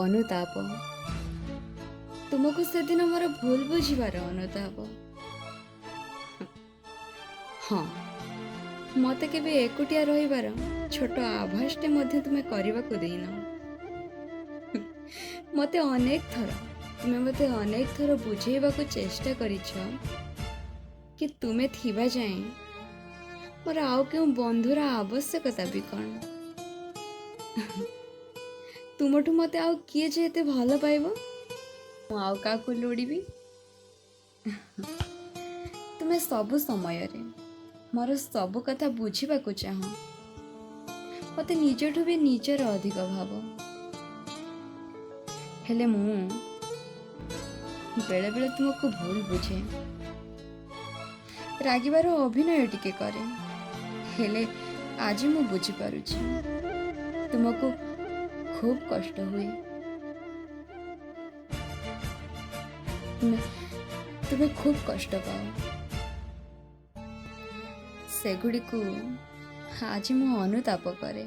ଅନୁତାପ। ତୁମକୁ ସେଦିନ ମୋର ଭୁଲ ବୁଝିବାର ଅନୁତାପ। ହଁ, ମୋତେ କେବେ ଏକୁଟିଆ ରହିବାର ଛୋଟ ଆଭାସଟେ ମଧ୍ୟ ତୁମେ କରିବାକୁ ଦେଇନ। ମୋତେ ଅନେକ ଥର ବୁଝେଇବାକୁ ଚେଷ୍ଟା କରିଛ କି ତୁମେ ଥିବା ଯାଏଁ ମୋର ଆଉ କେଉଁ ବନ୍ଧୁର ଆବଶ୍ୟକତା ବି କ'ଣ। ତୁମଠୁ ମୋତେ ଆଉ କିଏ ଯେ ଏତେ ଭଲ ପାଇବ? ମୁଁ ଆଉ କାହାକୁ ଲୋଡ଼ିବି? ତୁମେ ସବୁ ସମୟରେ ମୋର ସବୁ କଥା ବୁଝିବାକୁ ଚାହଁ। ମୋତେ ନିଜଠୁ ବି ନିଜର ଅଧିକ ଭାବ। ହେଲେ ମୁଁ ବେଳେବେଳେ ତୁମକୁ ଭୁଲ ବୁଝେ, ରାଗିବାର ଅଭିନୟ ଟିକେ କରେ। ହେଲେ ଆଜି ମୁଁ ବୁଝିପାରୁଛି ତୁମକୁ ଖୁବ କଷ୍ଟ ହୁଏ। ତୁମେ ଖୁବ କଷ୍ଟ ପାଅ। ସେଗୁଡ଼ିକୁ ଆଜି ମୁଁ ଅନୁତାପ କରେ।